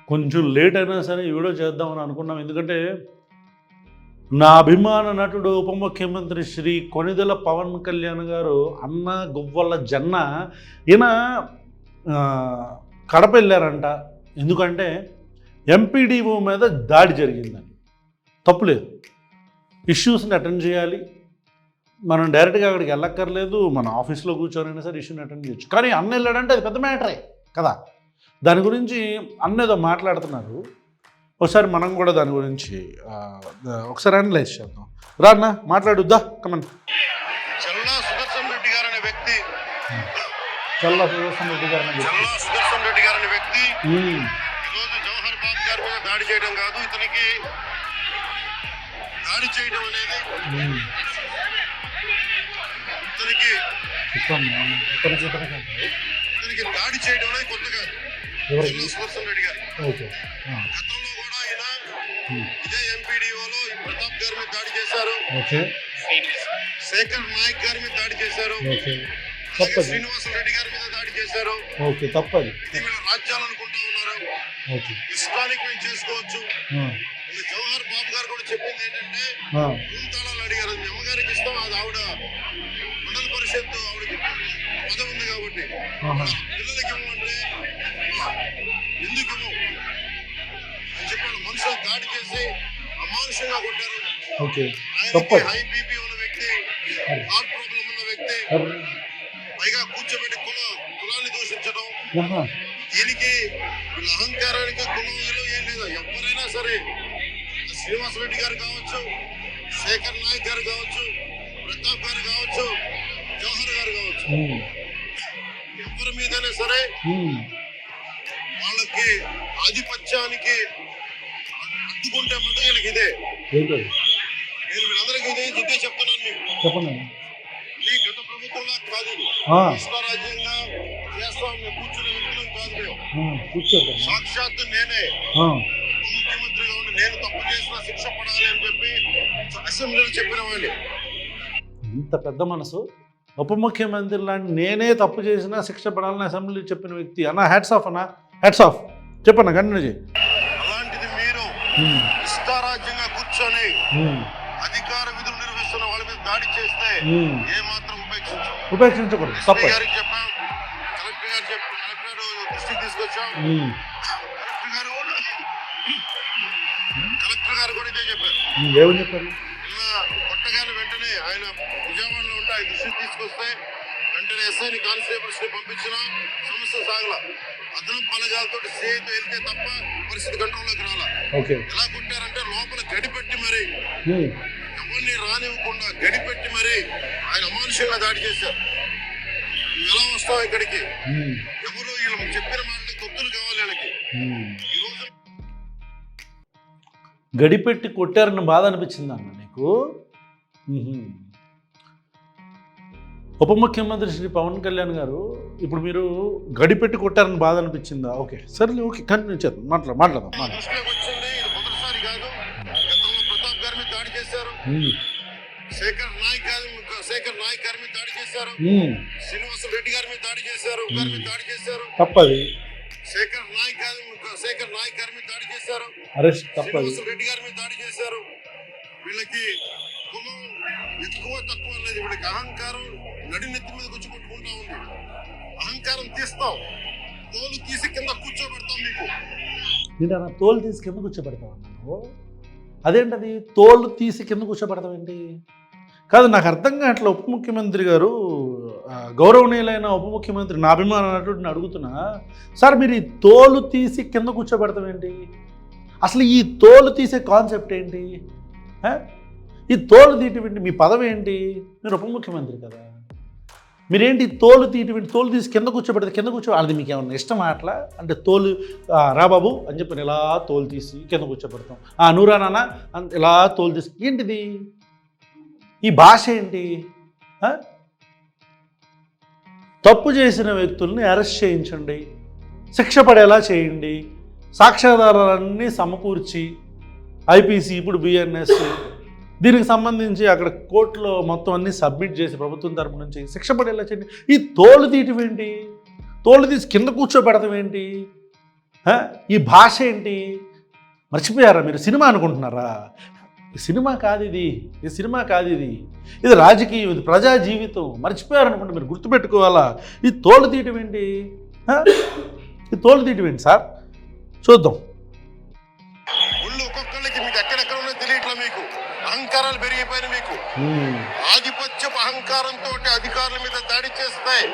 కొంచెం లేట్ అయినా సరే ఈ వీడియో చేద్దామని అనుకున్నాం. ఎందుకంటే నా అభిమాన నటుడు ఉప ముఖ్యమంత్రి శ్రీ కొణిదెల పవన్ కళ్యాణ్ గారు అన్న గువ్వల జన్న ఈయన కడప వెళ్ళారంట. ఎందుకంటే ఎంపీడీఓ మీద దాడి జరిగిందని. తప్పులేదు, ఇష్యూస్ని అటెండ్ చేయాలి. మనం డైరెక్ట్గా అక్కడికి వెళ్ళక్కర్లేదు, మన ఆఫీస్లో కూర్చొనైనా సరే ఇష్యూని అటెండ్ చేయొచ్చు. కానీ అన్న వెళ్ళాడంటే అది పెద్ద మ్యాటరే కదా. దాని గురించి అన్న ఏదో మాట్లాడుతున్నారు. ఒకసారి మనం కూడా దాని గురించి ఒకసారి అనలైజ్ చేద్దాం. రాన్నా మాట్లాడుద్దా కమన్. చల్లా సుదర్శన్ రెడ్డి గారు అనే వ్యక్తి ఈరోజు జవహర్ బాబు గారి మీద దాడి చేయడం కాదు, ఇతనికి దాడి చేయడం అనేది ఇతనికి దాడి చేయడం అనేది కొత్త కాదు. చల్లా సుదర్శన్ రెడ్డి గారు గతంలో కూడా ఆయన ఇదే ఎంపీడీఓలో ప్రతాప్ గారి మీద దాడి చేశారు, శేఖర్ నాయక్ గారి మీద దాడి చేశారు, శ్రీనివాస రెడ్డి గారి మీద దాడి చేశారు. తప్పది, ఇది వీళ్ళు రాజ్యాలు అనుకుంటా ఉన్నారు. ఇష్టానికి మేము చేసుకోవచ్చు. జవహర్ బాబు గారు కూడా చెప్పింది ఏంటంటే భూతాళాలు అడిగారు, మీ అమ్మగారికి ఇస్తాం, అది ఆవిడ మండల పరిషత్తు ఆవిడకి పదవి ఉంది కాబట్టి పిల్లలకి ఇవ్వమంటే ఎందుకు ఇవ్వం అని చెప్పాడు. మనుషులు దాడి చేసి అమానుషంగా కొట్టారు. ఆయనకి హై బీపీ ఉన్న వ్యక్తి, హార్ట్ ప్రాబ్లం ఉన్న వ్యక్తి, పైగా కూర్చోబెట్టి కులాన్ని దూషించడం. దీనికి వీళ్ళ అహంకారానికి కులం ఏం లేదా. ఎవరైనా సరే శ్రీనివాస రెడ్డి గారు కావచ్చు, శేఖర్ నాయక్ గారు కావచ్చు, ప్రతాప్ గారు కావచ్చు, జవహర్ గారు కావచ్చు, ఎవరి మీదైనా సరే వాళ్ళకి ఆధిపత్యానికి అడ్డుకుంటే మటుకు వీళ్ళకి ఇదే. నేను వీళ్ళందరికీ ఇదే చుట్టే చెప్తున్నాను మీకు. ఈ గత ప్రభుత్వంలా కాదు, ఇష్టారాజ్యంగా చేస్తాం మేము కూర్చునే వ్యక్తులం కాదు. మేము సాక్షాత్తు నేనే ముఖ్యమంత్రిగా ఉండి నేను తప్పు చేసిన శిక్ష పడాలి అని చెప్పి అసెంబ్లీలో చెప్పిన వాళ్ళు. ఇంత పెద్ద మనసు, ఉప ముఖ్యమంత్రి లాంటి నేనే తప్పు చేసినా శిక్ష పడాలని అసెంబ్లీ చెప్పిన వ్యక్తి అన్న. హ్యాట్స్ ఆఫ్ అన్న, హ్యాట్స్ ఆఫ్. చెప్పన్నా కంటిన్యూ చేయి. అలాంటిది మీరు ఇష్టారాజ్యంగా కూర్చొని అధికార విధులు నిర్వహిస్తున్న వాళ్ళ మీద దాడి చేస్తే ఏ మాత్రం ఉపేక్షించకూడదు. తప్పు. గారికి చెప్పాం, కలెక్టర్ దృష్టికి తీసుకొచ్చాం. కలెక్టర్ గారు కూడా ఇదే చెప్పారు. ఏమని చెప్పారు? కొట్టగానే వెంటనే ఆయన విజయవాడలో ఉంటే ఆయన దృష్టికి తీసుకొస్తే వెంటనే ఎస్ఐని కానిస్టేబుల్స్ ని పంపించిన సమస్య సాగల. అదనం బలగాలతో సేతో వెళ్తే తప్ప పరిస్థితి కంట్రోల్లోకి రాలా. ఎలా కొట్టారంటే లోపల గడిపెట్టి మరి ఎవరిని రానివ్వకుండా గడిపెట్టి మరి ఆయన అమానుషంగా దాడి చేశారు. ఎలా వస్తావు ఇక్కడికి? ఎవరు వీళ్ళు చెప్పిన మాటలు కొత్తలు కావాలి వీళ్ళకి. ఈరోజు గడిపెట్టి కొట్టారని బాధ అనిపించింది అన్న నీకు? ఉప ముఖ్యమంత్రి శ్రీ పవన్ కళ్యాణ్ గారు ఇప్పుడు మీరు గడిపెట్టి కొట్టారని బాధ అనిపించిందా? ఓకే సరే, ఓకే కంటిన్యూ చేద్దాం, మాట్లాడదాం. దృష్టిలోకి వచ్చింది, ఇది మొదటిసారి కాదు. గతంలో ప్రతాప్ గారి మీద దాడి చేశారు, శేఖర్ నాయక్ గారి మీద దాడి చేశారు, శ్రీనివాస రెడ్డి గారి మీద దాడి చేశారు, తప్పది. శేఖర్ నాయక్ గారి మీద దాడి చేశారు, శ్రీనివాస రెడ్డి గారి మీద దాడి చేశారు. వీళ్ళకి కులం ఎక్కువ తక్కువ లేదు, వీళ్ళకి అహంకారం నడినెత్తి మీద వచ్చి కొట్టుకుంటా ఉంది. అహంకారం తీస్తాం, తోలు తీసి కింద కూర్చోబెడతాం. మీకు ఏంటన్నా తోలు తీసి కింద కూర్చోబెడతావు అన్నావు? అదేంటది తోలు తీసి కింద కూర్చోబెడతావు ఏంటి? కాదు, నాకు అర్థం కావట్లే. ఉప ముఖ్యమంత్రి గారు, గౌరవనీయులైన ఉప ముఖ్యమంత్రి, నా అభిమాన నటుడిని అడుగుతున్నా, సార్ మీరు ఈ తోలు తీసి కింద కూర్చోబెడతాం ఏంటి? అసలు ఈ తోలు తీసే కాన్సెప్ట్ ఏంటి? ఈ తోలు తీయటం మీ పదవి ఏంటి? మీరు ఉప ముఖ్యమంత్రి కదా, మీరేంటి తోలు తీయటం? తోలు తీసి కింద కూర్చోబెడితే కింద అది మీకు ఏమన్నా ఇష్టం? అట్లా అంటే తోలు రాబాబు అని చెప్పి ఇలా తోలు తీసి కింద కూర్చోబెడతాం. నూరా నాన్న ఇలా తోలు తీసి ఏంటిది? ఈ భాష ఏంటి? తప్పు చేసిన వ్యక్తుల్ని అరెస్ట్ చేయించండి, శిక్ష పడేలా చేయండి, సాక్ష్యాధారాలన్నీ సమకూర్చి ఐపీసీ ఇప్పుడు బిఎన్ఎస్ దీనికి సంబంధించి అక్కడ కోర్టులో మొత్తం అన్నీ సబ్మిట్ చేసి ప్రభుత్వం తరపు నుంచి శిక్ష పడేలా చేయండి. ఈ తోలు తీయటం ఏంటి? తోలు తీసి కింద కూర్చోబెడతాం ఏంటి? ఈ భాష ఏంటి మర్చిపోయారా మీరు? సినిమా అనుకుంటున్నారా? ఈ సినిమా కాదు ఇది, ఈ సినిమా కాదు ఇది, ఇది రాజకీయం, ఇది ప్రజా జీవితం. మర్చిపోయారనుకుంటే మీరు గుర్తుపెట్టుకోవాలా. ఈ తోలు తీయటం ఏంటి? ఈ తోలు తీయటం ఏంటి సార్? చూద్దాం. ఒక్కొక్కళ్ళకి మీకు ఎక్కడెక్కడ ఉన్నో తెలియట్లా. మీకు అహంకారాలు పెరిగిపోయిన, మీకు ఆధిపత్యపు అహంకారంతో అధికారుల మీద దాడి చేస్తాయి.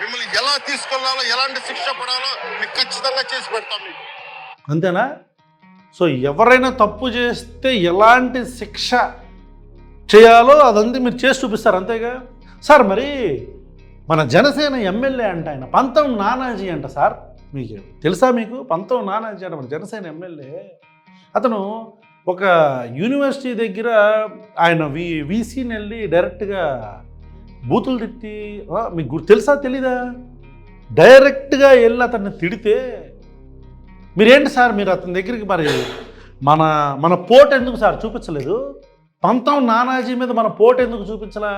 మిమ్మల్ని ఎలా తీసుకెళ్లాలో, ఎలాంటి శిక్ష పడాలో మీకు ఖచ్చితంగా చేసి పెడతాం మీకు. అంతేనా? సో ఎవరైనా తప్పు చేస్తే ఎలాంటి శిక్ష చేయాలో అదంతా మీరు చేసి చూపిస్తారు, అంతేగా సార్? మరి మన జనసేన ఎమ్మెల్యే అంట ఆయన పంతం నానాజీ అంట సార్. మీకు తెలుసా? మీకు పంతం నానాజీ అంట మన జనసేన ఎమ్మెల్యే. అతను ఒక యూనివర్సిటీ దగ్గర ఆయన వీసీని వెళ్ళి డైరెక్ట్గా బూతులు తిట్టి, మీకు తెలుసా తెలీదా? డైరెక్ట్గా వెళ్ళి అతన్ని తిడితే మీరేంటి సార్, మీరు అతని దగ్గరికి మరి మన పోటు ఎందుకు సార్ చూపించలేదు? పంతం నానాజీ మీద మన పోటు ఎందుకు చూపించలా?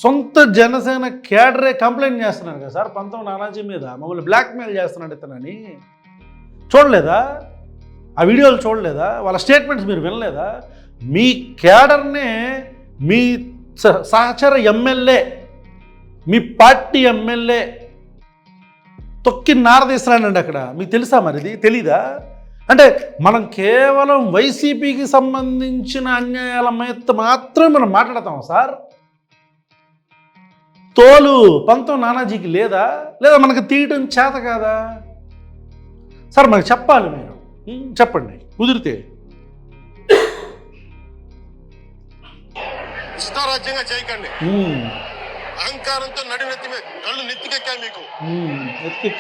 సొంత జనసేన కేడరే కంప్లైంట్ చేస్తున్నారు కదా సార్ పంతం నానాజీ మీద, మమ్మల్ని బ్లాక్మెయిల్ చేస్తున్నాడు ఇతనని. చూడలేదా? ఆ వీడియోలు చూడలేదా? వాళ్ళ స్టేట్మెంట్స్ మీరు వినలేదా? మీ కేడర్నే మీ సహచర ఎమ్మెల్యే, మీ పార్టీ ఎమ్మెల్యే తొక్కి నారదీస్తున్నాడండి అక్కడ. మీకు తెలుసా? మరి ఇది తెలీదా? అంటే మనం కేవలం వైసీపీకి సంబంధించిన అన్యాయాల మీద మాత్రమే మనం మాట్లాడతాం సార్. తోలు పంతం నానాజీకి లేదా? లేదా మనకు తీయటం చేత కాదా సార్? మనకు చెప్పాలి, మీరు చెప్పండి కుదిరితే. ఇష్టారాజ్యంగా చేయకండి. అహంకారంతో నడినెత్తి కళ్ళు నెత్తికెక్కాయి మీకు.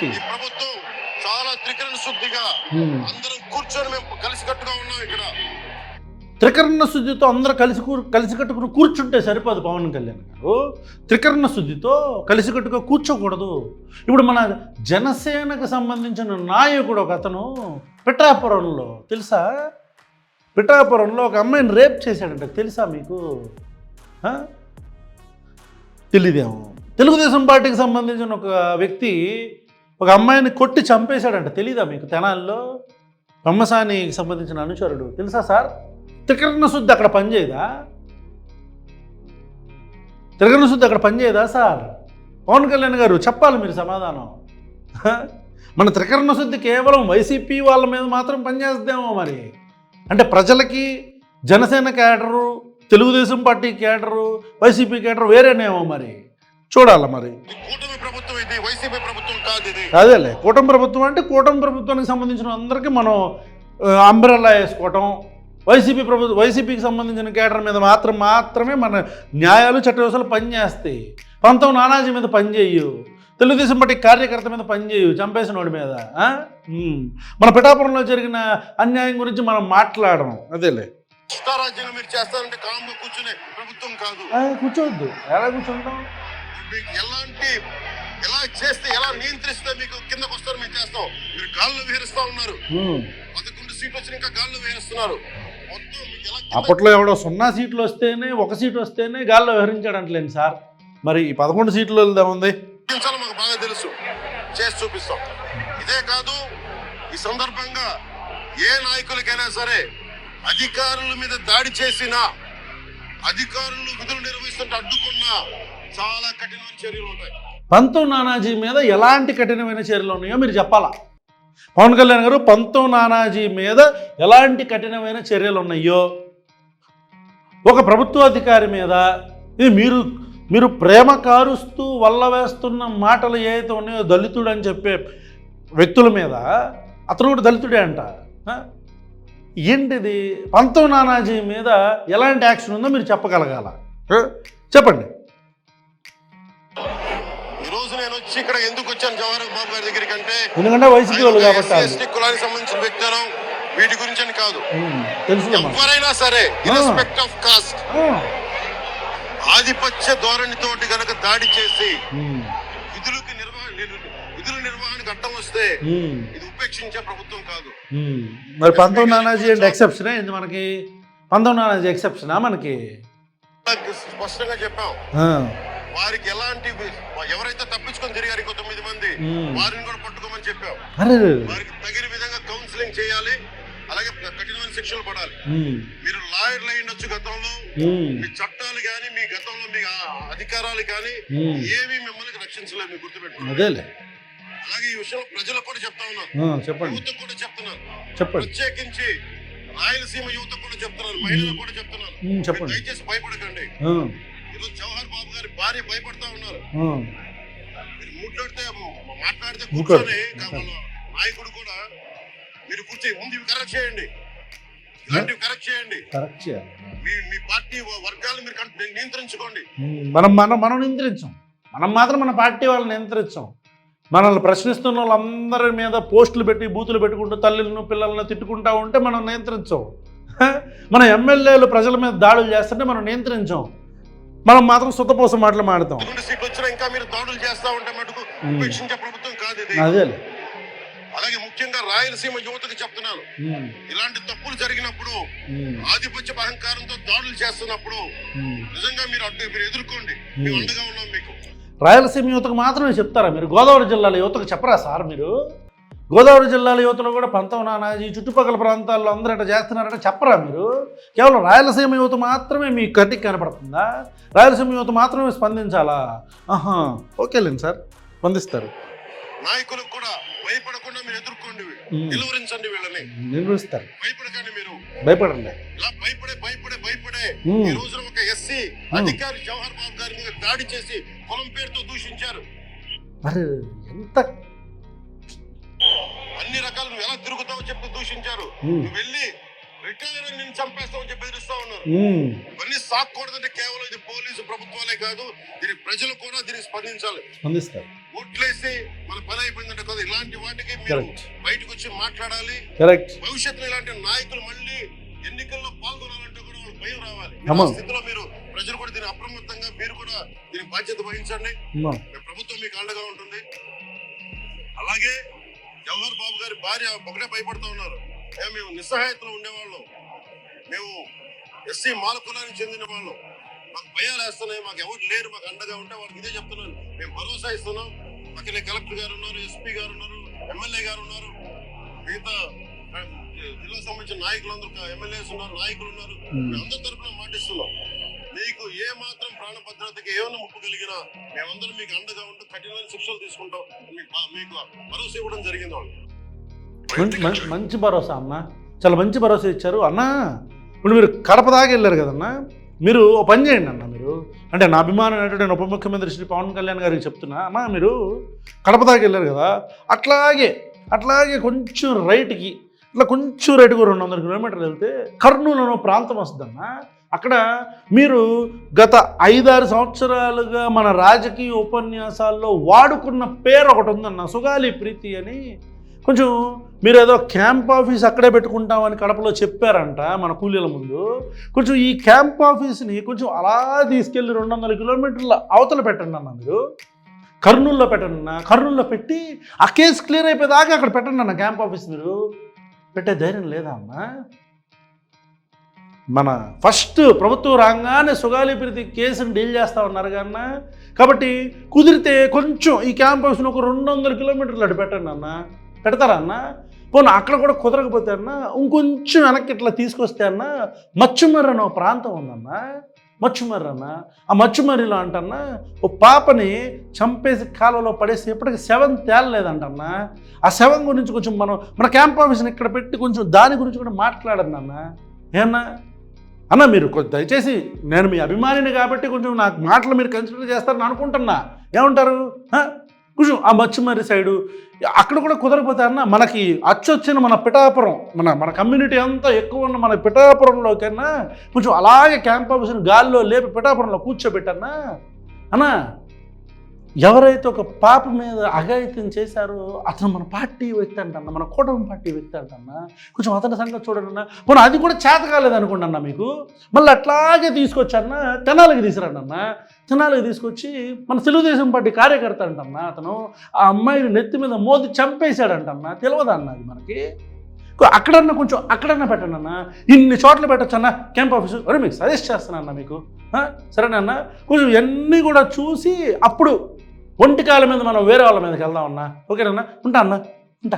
ఈ ప్రభుత్వం చాలా త్రికరణ శుద్ధిగా అందరం కూర్చొని మేము కలిసికట్టుగా ఉన్నాం ఇక్కడ. త్రికరణ శుద్ధితో అందరూ కలిసికట్టుకుని కూర్చుంటే సరిపోదు పవన్ కళ్యాణ్ గారు. త్రికరణ శుద్ధితో కలిసికట్టుగా కూర్చోకూడదు. ఇప్పుడు మన జనసేనకు సంబంధించిన నాయకుడు ఒక అతను పిఠాపురంలో, తెలుసా? పిఠాపురంలో ఒక అమ్మాయిని రేప్ చేశాడంట, తెలుసా మీకు? తెలీదేమో. తెలుగుదేశం పార్టీకి సంబంధించిన ఒక వ్యక్తి ఒక అమ్మాయిని కొట్టి చంపేశాడంట, తెలీదా మీకు? తెనాల్లో బ్రహ్మసానికి సంబంధించిన అనుచరుడు, తెలుసా సార్? త్రికరణ శుద్ధి అక్కడ పనిచేయదా? త్రికరణ శుద్ధి అక్కడ పనిచేయదా సార్? పవన్ కళ్యాణ్ గారు చెప్పాలి మీరు సమాధానం. మన త్రికరణ శుద్ధి కేవలం వైసీపీ వాళ్ళ మీద మాత్రం పనిచేస్తుందేమో మరి. అంటే ప్రజలకి Janasena cadre, Telugu Desam party cadre, YCP cadre వేరేనేమో మరి. చూడాలి మరి. కూటమి ప్రభుత్వం ఇది, వైసీపీ ప్రభుత్వం కాదు ఇది. అదేలే, కూటమి ప్రభుత్వం అంటే కూటమి ప్రభుత్వానికి సంబంధించిన అందరికీ మనం అంబ్రెల్లా వేసుకోవటం. వైసీపీకి సంబంధించిన కేడర్ మీద మాత్రమే మన న్యాయాలు చట్టవ్యవస్థలు పనిచేస్తాయి. పంతం నానాజీ మీద పనిచేయు, తెలుగుదేశం పార్టీ కార్యకర్త మీద పనిచేయు, చంపేసిన వాడి మీద. మన పిఠాపురంలో జరిగిన అన్యాయం గురించి మనం మాట్లాడడం. అదేలే, ఇష్టారాజ్యంగా మీరు చేస్తారంటే కామ్గా కూర్చునే ప్రభుత్వం కాదు. కూర్చోవద్దు. ఎలా కూర్చుంటాం? మీకు ఎలా చేస్తే, ఎలా నియంత్రిస్తే మీకు కిందకు వస్తారు మేము చేస్తాం. మీరు గాల్లో విహరిస్తా ఉన్నారు. 11 సీట్లు వచ్చి ఇంకా గాల్లో విహరిస్తున్నారు. అప్పట్లో ఎవడో 0 సీట్లు వస్తేనే, 1 సీటు వస్తేనే గాల్లో విహరించాడంటలేండి సార్. మరి ఈ 11 సీట్లు వెళ్దాముంది మాకు బాగా తెలుసు, చేసి చూపిస్తాం. ఇదే కాదు, ఈ సందర్భంగా ఏ నాయకులకైనా సరే అధికారుల మీద దాడి చేసినా, అధికారులు విధులు నిర్వహిస్తుంటే అడ్డుకున్నా చాలా కఠినమైన చర్యలు ఉంటాయి. పంతం నానాజీ మీద ఎలాంటి కఠినమైన చర్యలు ఉన్నాయో మీరు చెప్పాలా. పవన్ కళ్యాణ్ గారు పంతం నానాజీ మీద ఎలాంటి కఠినమైన చర్యలు ఉన్నాయో, ఒక ప్రభుత్వాధికారి మీద ఇది మీరు ప్రేమ కారుస్తూ వల్ల వేస్తున్న మాటలు ఏదైతే ఉన్నాయో, దళితుడు అని చెప్పే వ్యక్తుల మీద, అతను కూడా దళితుడే అంట. ఏంటిది? పంతం నానాజీ మీద ఎలాంటి యాక్షన్ ఉందో మీరు చెప్పగలగాల. చెప్పండి. ఈరోజు నేను వచ్చి ఇక్కడ ఎందుకు వచ్చాను జవహర్ బాబు గారి దగ్గరికి అంటే, ఎందుకంటే వైసీపీ వాళ్ళు కాబట్టి, కులానికి సంబంధించిన వ్యక్తులు, వీటి గురించి అని కాదు, ఎవరైనా సరే ఇర్రెస్పెక్ట్ ఆఫ్ కాస్ట్ ఆధిపత్య ధోరణితోటి గనక దాడి చేసి విధుల నిర్వహణకు అడ్డం వస్తే ఇది ఉపేక్షించే ప్రభుత్వం కాదు. మరి పంతం నానాజీ అంటే ఎక్సెప్షనే ఇది మనకి? పంతం నానాజీ ఎక్సెప్షనా మనకి? స్పష్టంగా చెప్పాం. వారికి ఎలాంటి, ఎవరైతే తప్పించుకొని తిరిగారు 9 మంది, వారిని కూడా పట్టుకోమని చెప్పాం. వారికి తగిన విధంగా కౌన్సిలింగ్ చేయాలి, అలాగే కఠినమైన శిక్షలు పడాలి. మీరు లాయర్లు అయ్యిండొచ్చు గతంలో, మీ చట్టాలు కానీ మీ గతంలో మీ అధికారాలు కానీ ఏవి మిమ్మల్ని రక్షించలేదు, మీరు గుర్తుపెట్టుకోండి. అలాగే ఈ విషయంలో ప్రజలకు కూడా చెప్తా ఉన్నాను, యువతకు కూడా చెప్తున్నాను, ప్రత్యేకించి రాయలసీమ యువతకు కూడా చెప్తున్నాను, మహిళలకు కూడా చెప్తున్నాను, దయచేసి భయపడకండి. ఈరోజు జవహర్ బాబు గారి భార్య భయపడతా ఉన్నారు. మీరు మాట్లాడితే కూర్చొని నాయకుడు కూడా మీరు కూర్చొని ముందు ఇవి కరెక్ట్ చేయండి, ఇలాంటివి కరెక్ట్ చేయండి, మీ పార్టీ వర్గాలు మీరు నియంత్రించుకోండి. మనం నియంత్రించాం, మనం మాత్రం మన పార్టీ వాళ్ళని నియంత్రించాం. మనల్ని ప్రశ్నిస్తున్న వాళ్ళందరి మీద పోస్టులు పెట్టి బూతులు పెట్టుకుంటూ తల్లిలను పిల్లలను తిట్టుకుంటా ఉంటే మనం నియంత్రించాం. మన ఎమ్మెల్యేలు ప్రజల మీద దాడులు చేస్తుంటే మనం నియంత్రించాం. మనం మాత్రం సుతపోసం మాటలు మాడతాం. సీట్లు వచ్చినా ఇంకా మీరు దాడులు చేస్తా ఉంటే మటుకు ఉపేక్షించే ప్రభుత్వం కాదు ఇది. అదే అలాగే ముఖ్యంగా రాయలసీమ యువతకు చెప్తున్నాను, ఇలాంటి తప్పులు జరిగినప్పుడు ఆధిపత్య అహంకారంతో దాడులు చేస్తున్నప్పుడు నిజంగా మీరు ఎదుర్కోండి, మేము అండగా ఉన్నాం మీకు. రాయలసీమ యువతకు మాత్రమే చెప్తారా మీరు? గోదావరి జిల్లాల యువతకు చెప్పరా సార్ మీరు? గోదావరి జిల్లాల యువతలో కూడా పంతం నానాజీ చుట్టుపక్కల ప్రాంతాల్లో అందరూ ఇట్లా చేస్తున్నారంటే చెప్పరా మీరు? కేవలం రాయలసీమ యువత మాత్రమే మీ కంటికి కనపడుతుందా? రాయలసీమ యువత మాత్రమే స్పందించాలా? ఓకేలేండి సార్, స్పందిస్తారు. నాయకులకు కూడా భయపడకుండా మీరు ఎదుర్కోండి, నిలువరించండి, వీళ్ళని నిలువరిస్తారు. భయపడకండి, మీరు భయపడే భయపడండి. ఈ రోజున ఒక ఎస్సీ అధికారి జవహర్ బాబు గారి మీద దాడి చేసి పొలం పేరుతో దూషించారు. మరి ఎంత అన్ని రకాలు నువ్వు ఎలా తిరుగుతావో చెప్పి దూషించారు. నువ్వు వెళ్ళి రిటైర్ నిన్ను చంపేస్తామని చెప్పి బెదిరిస్తా ఉన్నారు. ఇవన్నీ సాక్కూడదంటే కేవలం ఇది పోలీసు ప్రభుత్వాలే కాదు, దీని ప్రజలు కూడా దీనికి స్పందించాలి. ఓట్లేసి మన పని అయిపోయిందంటే కదా, ఇలాంటి వాటికి మీరు బయటకు వచ్చి మాట్లాడాలి. భవిష్యత్తులో ఇలాంటి నాయకులు మళ్ళీ ఎన్నికల్లో పాల్గొనాలంటే కూడా వాళ్ళకి భయం రావాలి. స్థితిలో మీరు ప్రజలు కూడా దీని అప్రమత్తంగా మీరు కూడా దీని బాధ్యత వహించండి. ప్రభుత్వం మీకు అండగా ఉంటుంది. అలాగే జవహర్ బాబు గారి భార్య ఒకటే భయపడుతూ ఉన్నారు. మేము నిస్సహాయతలో ఉండేవాళ్ళం, మేము ఎస్సీ మాల కులానికి చెందిన వాళ్ళం, మాకు భయాలు వేస్తున్నాయి, మాకు ఎవరు లేరు మాకు అండగా ఉంటే వాళ్ళకి ఇదే చెప్తున్నాను. మేము భరోసా ఇస్తున్నాం. పక్కనే కలెక్టర్ గారు ఉన్నారు, ఎస్పీ గారు ఉన్నారు, ఎమ్మెల్యే గారు ఉన్నారు, మిగతా జిల్లా సంబంధించిన నాయకులందరూ ఎమ్మెల్యేస్ ఉన్నారు, నాయకులు ఉన్నారు. మేము అందరి తరఫున మాటిస్తున్నాం. మీకు ఏ మాత్రం ప్రాణ భద్రతకి ఏమైనా ముప్పు కలిగినా మేమందరం మీకు అండగా ఉంటూ కఠినమైన శిక్షలు తీసుకుంటాం. మీకు భరోసా ఇవ్వడం జరిగింది. వాళ్ళు మంచి భరోసా అన్న, చాలా మంచి భరోసా ఇచ్చారు అన్న. ఇప్పుడు మీరు కడప దాకా వెళ్ళారు కదన్నా, మీరు ఓ పని చేయండి అన్న. మీరు అంటే నా అభిమానం ఏంటంటే ఉప ముఖ్యమంత్రి శ్రీ పవన్ కళ్యాణ్ గారికి చెప్తున్నా అన్న, మీరు కడప దాకా వెళ్ళారు కదా, అట్లాగే కొంచెం రైట్కి ఇట్లా కొంచెం రైట్కు 200 కిలోమీటర్లు వెళ్తే కర్నూలు అనే ప్రాంతం వస్తుందన్న. అక్కడ మీరు గత 5-6 సంవత్సరాలుగా మన రాజకీయ ఉపన్యాసాల్లో వాడుకున్న పేరు ఒకటి ఉందన్న, సుగాలి ప్రీతి అని. కొంచెం మీరు ఏదో క్యాంప్ ఆఫీస్ అక్కడే పెట్టుకుంటామని కడపలో చెప్పారంట మన కూలీల ముందు. కొంచెం ఈ క్యాంప్ ఆఫీస్ని కొంచెం అలా తీసుకెళ్ళి 200 కిలోమీటర్ల అవతల పెట్టండి అన్న. మీరు కర్నూలులో పెట్టండి అన్న. కర్నూలులో పెట్టి ఆ కేసు క్లియర్ అయిపోయేదాకా అక్కడ పెట్టండి అన్న క్యాంప్ ఆఫీస్. మీరు పెట్టే ధైర్యం లేదా అన్న? మన ఫస్ట్ ప్రభుత్వం రాగానే సుగాలి ప్రీతి కేసుని డీల్ చేస్తూ ఉన్నారు కన్నా. కాబట్టి కుదిరితే కొంచెం ఈ క్యాంప్ ఆఫీస్ని ఒక 200 కిలోమీటర్లు అటు పెట్టండి అన్న. పెడతారా అన్న? పోనీ అక్కడ కూడా కుదరకపోతే అన్న ఇంకొంచెం వెనక్కి ఇట్లా తీసుకొస్తే అన్న మచ్చుమర్రి అన్న ఒక ప్రాంతం ఉందన్న. మచ్చుమర్రి అన్న, ఆ మచ్చుమర్రిలో అంటన్నా ఓ పాపని చంపేసి కాలువలో పడేసి ఎప్పటికీ శవం తేలలేదంటన్న. ఆ శవం గురించి కొంచెం మన క్యాంప్ ఆఫీస్ని ఇక్కడ పెట్టి కొంచెం దాని గురించి కూడా మాట్లాడండి అన్న. ఏమన్నా అన్న, మీరు దయచేసి, నేను మీ అభిమానిని కాబట్టి కొంచెం నాకు మాటలు మీరు కన్సిడర్ చేస్తారని అనుకుంటున్నా. ఏమంటారు? కొంచెం ఆ మచ్చుమర్రి సైడు అక్కడ కూడా కుదరకపోతే అన్న, మనకి అచ్చొచ్చిన మన పిఠాపురం, మన కమ్యూనిటీ అంతా ఎక్కువ ఉన్న మన పిఠాపురంలోకైనా కొంచెం అలాగే క్యాంప్ ఆఫీస్ని గాల్లో లేపి పిఠాపురంలో కూర్చోబెట్టన్నా. అన్న, ఎవరైతే ఒక పాప మీద అఘాయిత్యం చేశారో అతను మన పార్టీ వ్యక్తి అంటన్నా, మన కూటమి పార్టీ వ్యక్తి అంటన్నా. కొంచెం అతని సంగతి చూడండి అన్న. పోనీ అది కూడా చేత కాలేదు అనుకోండి అన్న మీకు. మళ్ళీ అట్లాగే తీసుకొచ్చన్నా తెనాలికి తీసుకురండి అన్న. తెనాలికి తీసుకొచ్చి మన తెలుగుదేశం పార్టీ కార్యకర్త అంటన్నా, అతను ఆ అమ్మాయిని నెత్తి మీద మోది చంపేశాడంటన్నా. తెలియదన్న అది మనకి. అక్కడన్నా కొంచెం అక్కడన్నా పెట్టండి అన్న. ఇన్ని చోట్ల పెట్టచ్చు అన్న క్యాంప్ ఆఫీసు. అరే మీకు సజెస్ట్ చేస్తాను అన్న మీకు. సరేనా అన్న? కొంచెం ఇవన్నీ కూడా చూసి అప్పుడు ఒంటికాల మీద మనం వేరే వాళ్ళ మీదకి వెళ్దాం అన్న. ఓకేనా? ఉంటా అన్న, ఉంటా.